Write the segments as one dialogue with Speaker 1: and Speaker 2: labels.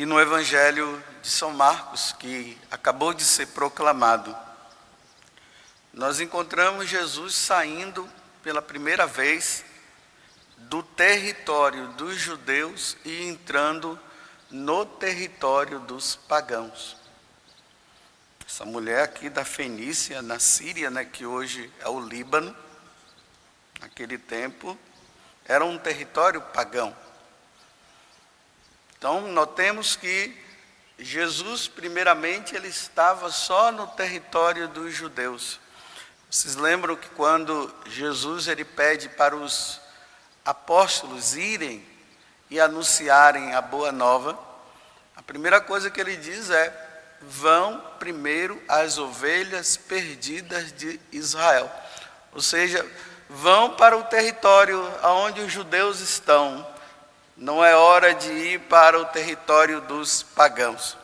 Speaker 1: E no Evangelho de São Marcos, que acabou de ser proclamado, nós encontramos Jesus saindo pela primeira vez do território dos judeus e entrando no território dos pagãos. Essa mulher aqui da Fenícia, na Síria, que hoje é o Líbano, naquele tempo, era um território pagão. Então, notemos que Jesus, primeiramente, ele estava só no território dos judeus. Vocês lembram que quando Jesus ele pede para os apóstolos irem e anunciarem a boa nova, a primeira coisa que ele diz é: vão primeiro às ovelhas perdidas de Israel. Ou seja, vão para o território onde os judeus estão. Não é hora de ir para o território dos pagãos.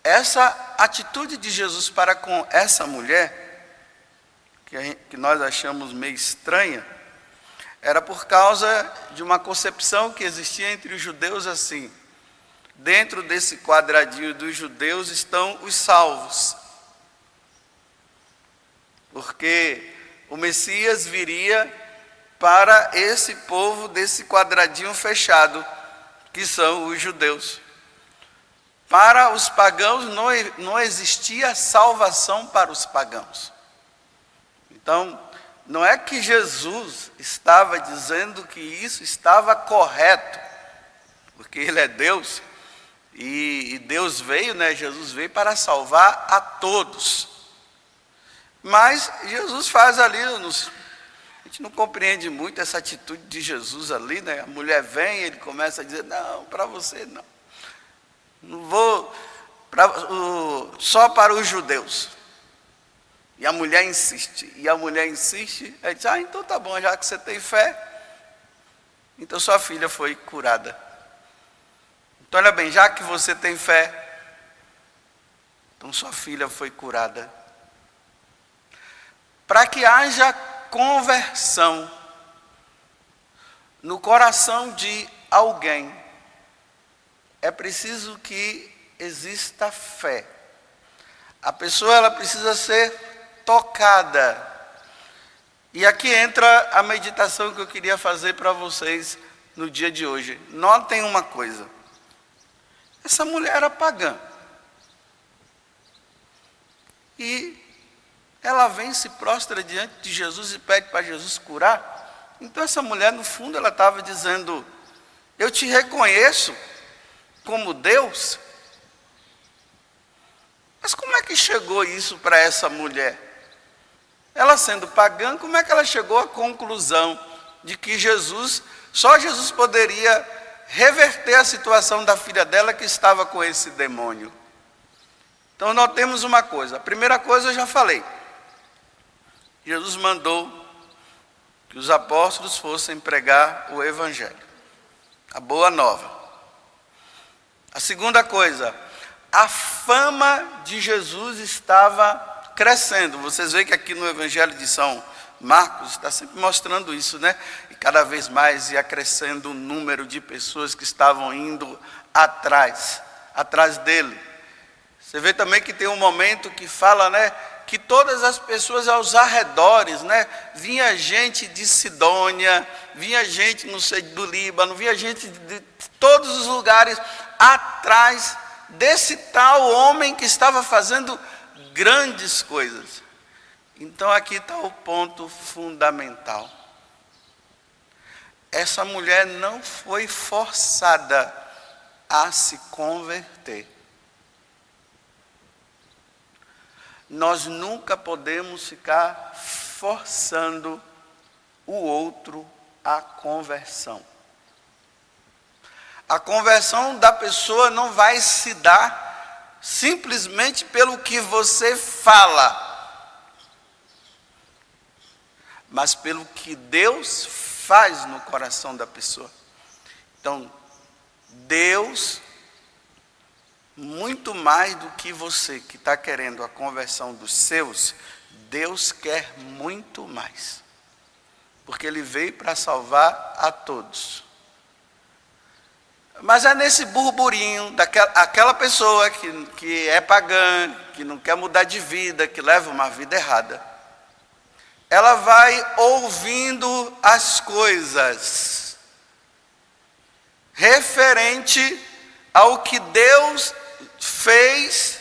Speaker 1: Essa atitude de Jesus para com essa mulher, que nós achamos meio estranha, era por causa de uma concepção que existia entre os judeus assim: dentro desse quadradinho dos judeus estão os salvos, porque o Messias viria para esse povo desse quadradinho fechado, que são os judeus. Para os pagãos não existia salvação para os pagãos. Então, não é que Jesus estava dizendo que isso estava correto, porque Ele é Deus, e Deus veio, Jesus veio para salvar a todos. Mas Jesus faz ali, a gente não compreende muito essa atitude de Jesus ali, A mulher vem, ele começa a dizer: não, para você não. Não vou só para os judeus. E a mulher insiste, ele diz: então tá bom, já que você tem fé, então sua filha foi curada. Então olha bem, já que você tem fé, então sua filha foi curada. Para que haja conversão no coração de alguém, é preciso que exista fé. A pessoa ela precisa ser tocada. E aqui entra a meditação que eu queria fazer para vocês no dia de hoje. Notem uma coisa: essa mulher era pagã. E ela vem, se prostra diante de Jesus e pede para Jesus curar. Então essa mulher, no fundo, ela estava dizendo: eu te reconheço como Deus. Mas como é que chegou isso para essa mulher? Ela sendo pagã, como é que ela chegou à conclusão de que só Jesus poderia reverter a situação da filha dela que estava com esse demônio? Então notemos uma coisa. A primeira coisa eu já falei. Jesus mandou que os apóstolos fossem pregar o Evangelho, a boa nova. A segunda coisa, a fama de Jesus estava crescendo. Vocês veem que aqui no Evangelho de São Marcos está sempre mostrando isso, E cada vez mais ia crescendo o número de pessoas que estavam indo atrás dele. Você vê também que tem um momento que fala, que todas as pessoas aos arredores, vinha gente de Sidônia, vinha gente, do Líbano, vinha gente de todos os lugares atrás desse tal homem que estava fazendo grandes coisas. Então aqui está o ponto fundamental. Essa mulher não foi forçada a se converter. Nós nunca podemos ficar forçando o outro à conversão. A conversão da pessoa não vai se dar simplesmente pelo que você fala, mas pelo que Deus faz no coração da pessoa. Então, Deus, muito mais do que você que está querendo a conversão dos seus, Deus quer muito mais, porque Ele veio para salvar a todos. Mas é nesse burburinho daquela pessoa que é pagã, que não quer mudar de vida, que leva uma vida errada. Ela vai ouvindo as coisas referente ao que Deus fez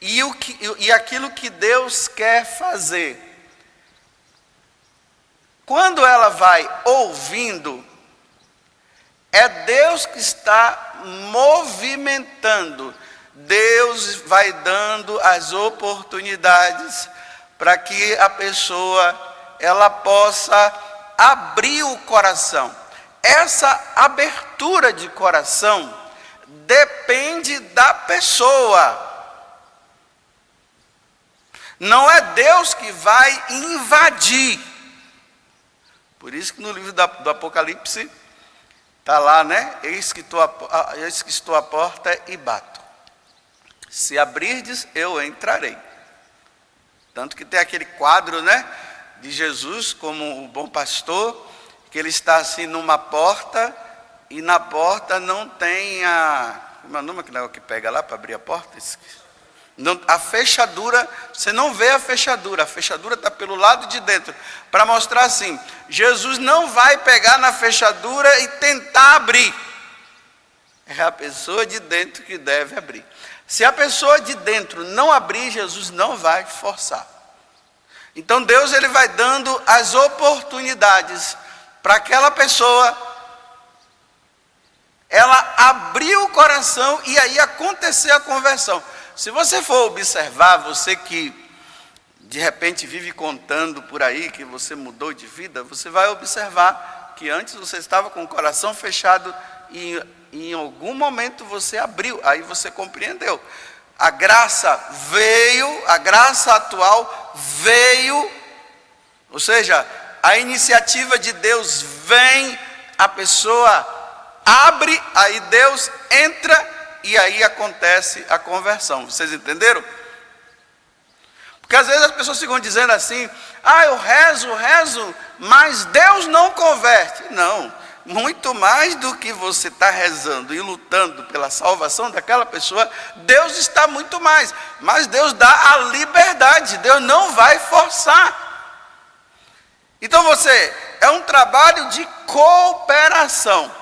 Speaker 1: e aquilo que Deus quer fazer. Quando ela vai ouvindo, é Deus que está movimentando. Deus vai dando as oportunidades para que a pessoa ela possa abrir o coração. Essa abertura de coração depende da pessoa. Não é Deus que vai invadir. Por isso que no livro do Apocalipse está lá, né? Eis que estou à porta e bato. Se abrirdes, eu entrarei. Tanto que tem aquele quadro, né? De Jesus como o bom pastor, que ele está assim numa porta, e na porta não tem como é o nome que pega lá para abrir a porta? Não, a fechadura, você não vê a fechadura está pelo lado de dentro, para mostrar assim, Jesus não vai pegar na fechadura e tentar abrir, é a pessoa de dentro que deve abrir. Se a pessoa de dentro não abrir, Jesus não vai forçar. Então Deus ele vai dando as oportunidades para aquela pessoa, ela abrir o coração e aí acontecer a conversão. Se você for observar, você que de repente vive contando por aí que você mudou de vida, você vai observar que antes você estava com o coração fechado e em algum momento você abriu, aí você compreendeu. A graça veio, a graça atual veio, ou seja, a iniciativa de Deus vem, a pessoa abre, aí Deus entra e aí acontece a conversão. Vocês entenderam? Porque às vezes as pessoas ficam dizendo assim, eu rezo, mas Deus não converte. Não, muito mais do que você está rezando e lutando pela salvação daquela pessoa, Deus está muito mais. Mas Deus dá a liberdade, Deus não vai forçar. Então é um trabalho de cooperação.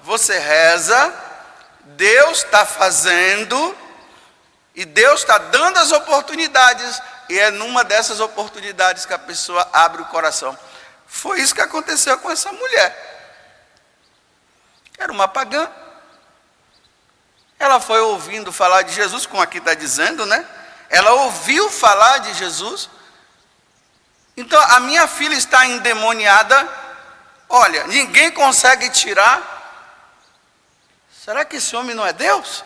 Speaker 1: Você reza, Deus está fazendo, e Deus está dando as oportunidades, e é numa dessas oportunidades que a pessoa abre o coração. Foi isso que aconteceu com essa mulher. Era uma pagã. Ela foi ouvindo falar de Jesus, como aqui está dizendo, né? Ela ouviu falar de Jesus. Então, a minha filha está endemoniada. Olha, ninguém consegue tirar. Será que esse homem não é Deus?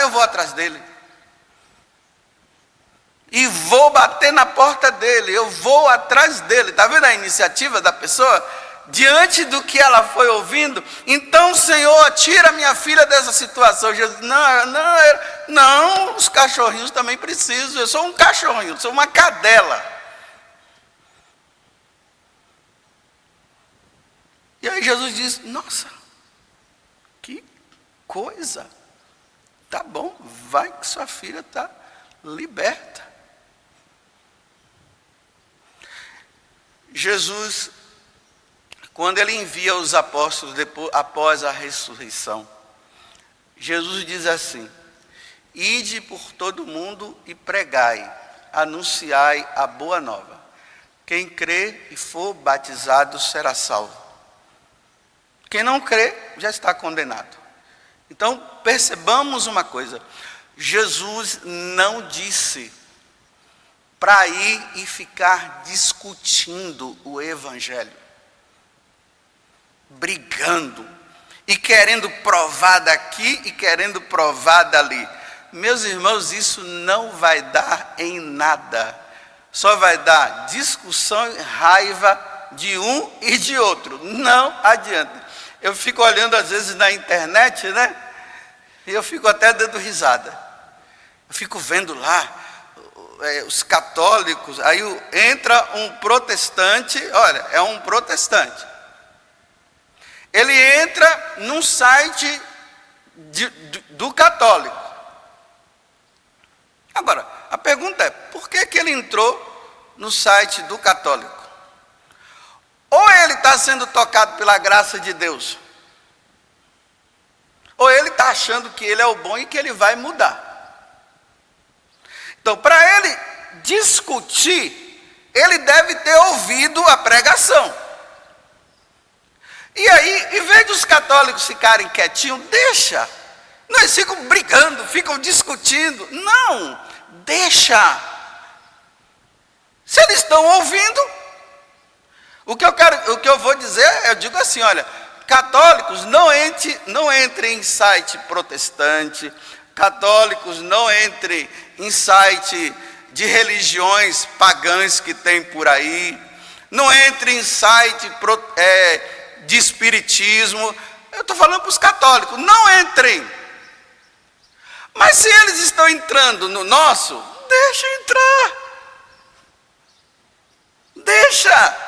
Speaker 1: Eu vou atrás dele. E vou bater na porta dele. Eu vou atrás dele. Está vendo a iniciativa da pessoa? Diante do que ela foi ouvindo. Então, Senhor, tira minha filha dessa situação. Jesus, não, os cachorrinhos também precisam. Eu sou um cachorrinho, sou uma cadela. E aí Jesus diz, nossa, que coisa. Tá bom, vai que sua filha está liberta. Jesus, quando ele envia os apóstolos após a ressurreição, Jesus diz assim, ide por todo mundo e pregai, anunciai a boa nova. Quem crê e for batizado será salvo. Quem não crê já está condenado. Então percebamos uma coisa, Jesus não disse para ir e ficar discutindo o evangelho, brigando e querendo provar daqui e querendo provar dali. Meus irmãos, isso não vai dar em nada, só vai dar discussão e raiva de um e de outro, não adianta. Eu fico olhando às vezes na internet, né? E eu fico até dando risada. Eu fico vendo lá os católicos, aí entra um protestante, olha, é um protestante. ele entra num site do católico. Agora, a pergunta é, por que ele entrou no site do católico? Ou ele está sendo tocado pela graça de Deus, ou ele está achando que ele é o bom e que ele vai mudar. Então, para ele discutir, ele deve ter ouvido a pregação. E aí, em vez dos católicos ficarem quietinhos, deixa. Não, eles ficam brigando, ficam discutindo. Não, deixa. Se eles estão ouvindo, o que eu vou dizer, eu digo assim, olha, católicos, não entrem em site protestante, católicos, não entrem em site de religiões pagãs que tem por aí, não entrem em site de espiritismo. Eu estou falando para os católicos, não entrem. Mas se eles estão entrando no nosso, deixa entrar. Deixa.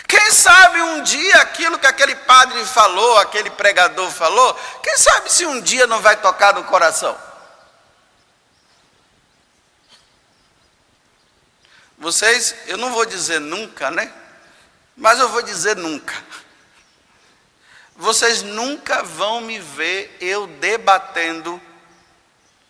Speaker 1: Quem sabe um dia aquilo que aquele padre falou, aquele pregador falou, quem sabe se um dia não vai tocar no coração? Vocês, eu não vou dizer nunca, né? Mas eu vou dizer nunca. Vocês nunca vão me ver eu debatendo,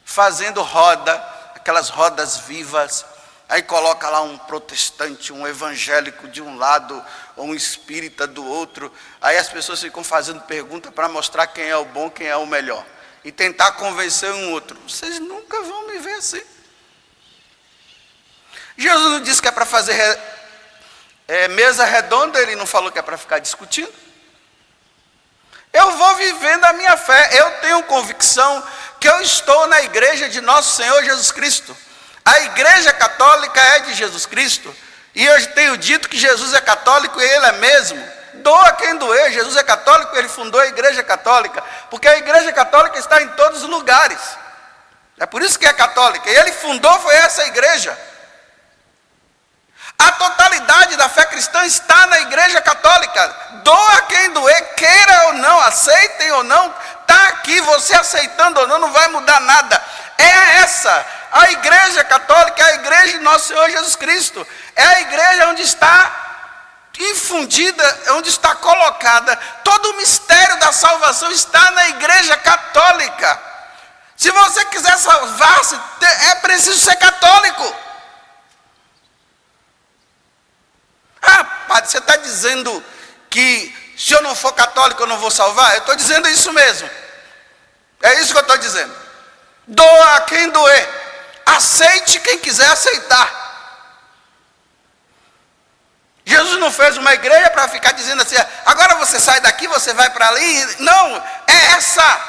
Speaker 1: fazendo roda, aquelas rodas vivas. Aí coloca lá um protestante, um evangélico de um lado, ou um espírita do outro. Aí as pessoas ficam fazendo pergunta para mostrar quem é o bom, quem é o melhor. E tentar convencer um outro. Vocês nunca vão me ver assim. Jesus não disse que é para fazer mesa redonda, ele não falou que é para ficar discutindo. Eu vou vivendo a minha fé. Eu tenho convicção que eu estou na igreja de nosso Senhor Jesus Cristo. A igreja católica é de Jesus Cristo. E eu tenho dito que Jesus é católico e ele é mesmo. Doa quem doer, Jesus é católico, ele fundou a igreja católica. Porque a igreja católica está em todos os lugares. É por isso que é católica. E ele fundou, foi essa igreja. A totalidade da fé cristã está na igreja católica. Doa quem doer, queira ou não, aceitem ou não, está aqui, você aceitando ou não, não vai mudar nada. É essa, a igreja católica, é a igreja de nosso Senhor Jesus Cristo. É a igreja onde está infundida, onde está colocada, todo o mistério da salvação está na igreja católica. Se você quiser salvar-se, é preciso ser católico. Ah, padre, você está dizendo que se eu não for católico eu não vou salvar? Eu estou dizendo isso mesmo. É isso que eu estou dizendo. Doa a quem doer. Aceite quem quiser aceitar. Jesus não fez uma igreja para ficar dizendo assim, agora você sai daqui, você vai para ali. Não, é essa.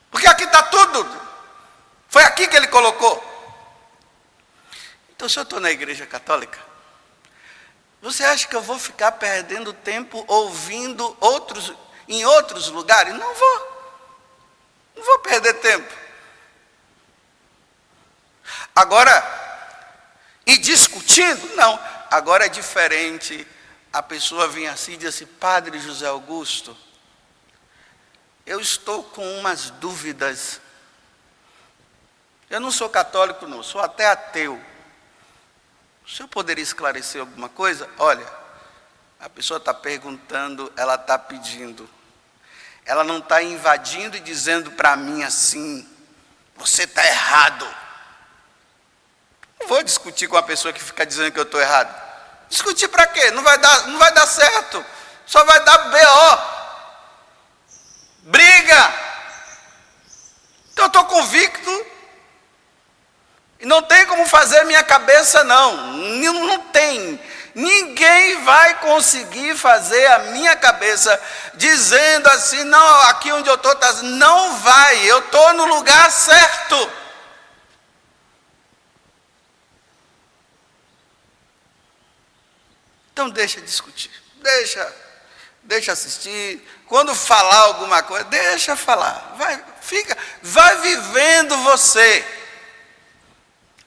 Speaker 1: Porque aqui está tudo. Foi aqui que ele colocou. Então, se eu estou na igreja católica, você acha que eu vou ficar perdendo tempo ouvindo em outros lugares? Não vou. Não vou perder tempo. Agora, e discutindo? Não. Agora é diferente. A pessoa vem assim e diz assim, Padre José Augusto, eu estou com umas dúvidas. Eu não sou católico não, sou até ateu. O senhor poderia esclarecer alguma coisa? Olha, a pessoa está perguntando, ela está pedindo. Ela não está invadindo e dizendo para mim assim, você está errado. Não vou discutir com uma pessoa que fica dizendo que eu estou errado. Discutir para quê? Não vai dar certo. Só vai dar BO. Briga. Então eu estou convicto. E não tem como fazer minha cabeça não. Não tem. Ninguém vai conseguir fazer a minha cabeça dizendo assim, não, aqui onde eu estou, não vai. Eu estou no lugar certo. Então deixa discutir, deixa assistir. Quando falar alguma coisa, deixa falar. Vai vivendo você.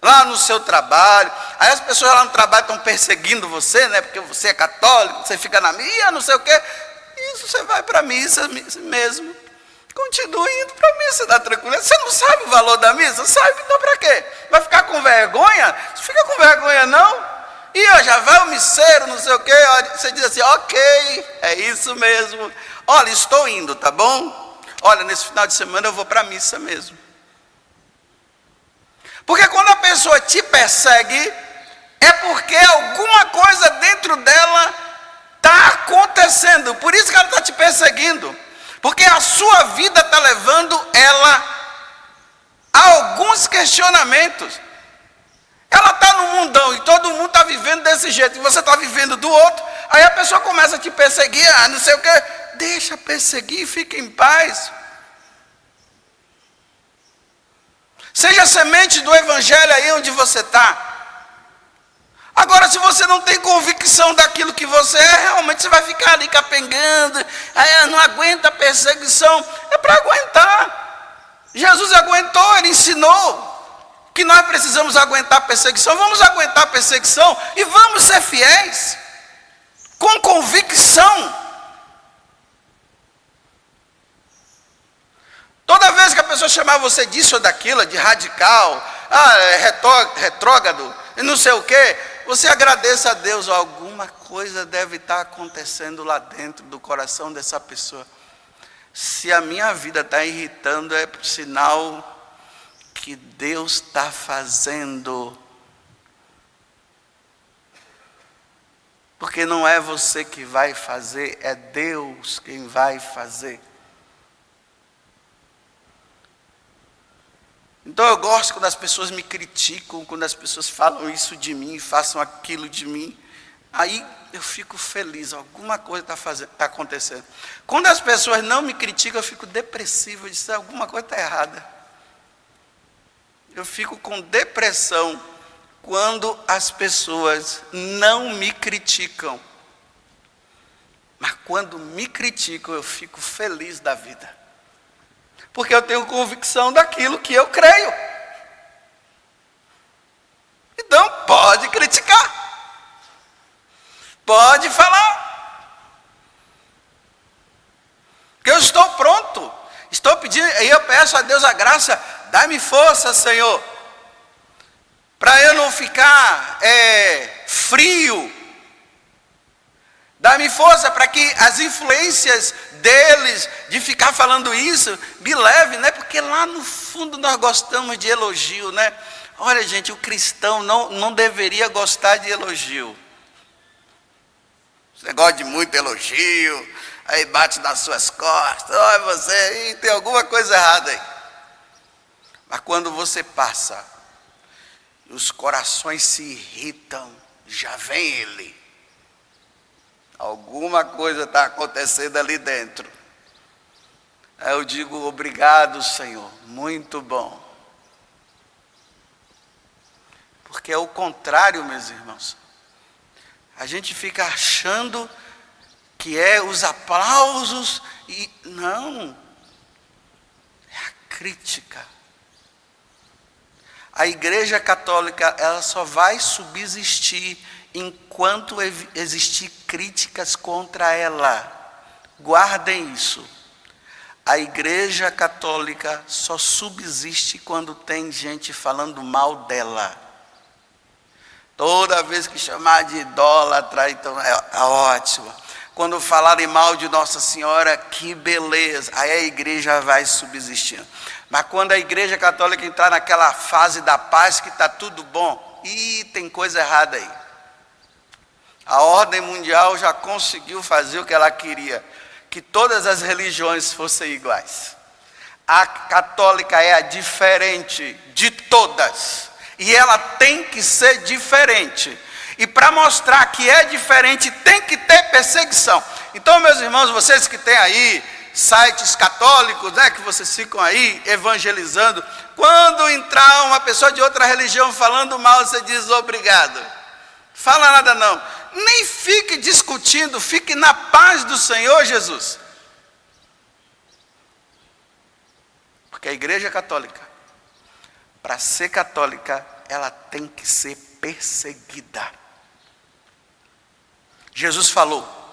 Speaker 1: lá no seu trabalho. Aí as pessoas lá no trabalho estão perseguindo você, né? Porque você é católico, você fica na missa, não sei o quê. Isso, você vai para a missa mesmo. Continue indo para a missa, dá tranquilo. Você não sabe o valor da missa? Sabe, então para quê? Vai ficar com vergonha? Não fica com vergonha não. E ó, já vai o misseiro, não sei o quê. Você diz assim, ok, é isso mesmo. Olha, estou indo, tá bom? Olha, nesse final de semana eu vou para a missa mesmo. Porque quando a pessoa te persegue, é porque alguma coisa dentro dela está acontecendo. Por isso que ela está te perseguindo. Porque a sua vida está levando ela a alguns questionamentos. Ela está no mundão e todo mundo está vivendo desse jeito. E você está vivendo do outro. Aí a pessoa começa a te perseguir. Ah, não sei o quê. Deixa perseguir, fica em paz. Seja semente do evangelho aí onde você está. Agora, se você não tem convicção daquilo que você é, realmente você vai ficar ali capengando. Aí não aguenta a perseguição. É para aguentar. Jesus aguentou, ele ensinou que nós precisamos aguentar a perseguição. Vamos aguentar a perseguição e vamos ser fiéis. Com convicção. Toda vez que a pessoa chamar você disso ou daquilo, de radical, retrógrado, e não sei o quê, você agradeça a Deus. Alguma coisa deve estar acontecendo lá dentro do coração dessa pessoa. Se a minha vida está irritando, é sinal que Deus está fazendo. Porque não é você que vai fazer, é Deus quem vai fazer. Então eu gosto quando as pessoas me criticam, quando as pessoas falam isso de mim, façam aquilo de mim. Aí eu fico feliz, alguma coisa está acontecendo. Quando as pessoas não me criticam, eu fico depressivo, eu disse, alguma coisa está errada. Eu fico com depressão quando as pessoas não me criticam. Mas quando me criticam, eu fico feliz da vida. Porque eu tenho convicção daquilo que eu creio. Então pode criticar. Pode falar. Que eu estou pronto. Estou pedindo, e eu peço a Deus a graça, dá-me força, Senhor. Para eu não ficar frio. Dá-me força para que as influências deles, de ficar falando isso, me levem, né? Porque lá no fundo nós gostamos de elogio, né? Olha, gente, o cristão não deveria gostar de elogio. Você gosta de muito elogio, aí bate nas suas costas, olha você aí, tem alguma coisa errada aí. Mas quando você passa, os corações se irritam, já vem ele. Alguma coisa está acontecendo ali dentro. Aí eu digo, obrigado, Senhor, muito bom. Porque é o contrário, meus irmãos. A gente fica achando que é os aplausos e não. É a crítica. A Igreja Católica, ela só vai subsistir enquanto existir críticas contra ela. Guardem isso. A Igreja Católica só subsiste quando tem gente falando mal dela. Toda vez que chamar de idólatra, então é ótimo. Quando falarem mal de Nossa Senhora, que beleza. Aí a igreja vai subsistindo. Mas quando a Igreja Católica entrar naquela fase da paz, que está tudo bom, tem coisa errada aí. A ordem mundial já conseguiu fazer o que ela queria, que todas as religiões fossem iguais. A católica é a diferente de todas, e ela tem que ser diferente. E para mostrar que é diferente, tem que ter perseguição. Então, meus irmãos, vocês que têm aí sites católicos, né, que vocês ficam aí evangelizando, quando entrar uma pessoa de outra religião falando mal, você diz obrigado. Fala nada não. Nem fique discutindo, fique na paz do Senhor Jesus. Porque a Igreja Católica, para ser católica, ela tem que ser perseguida. Jesus falou: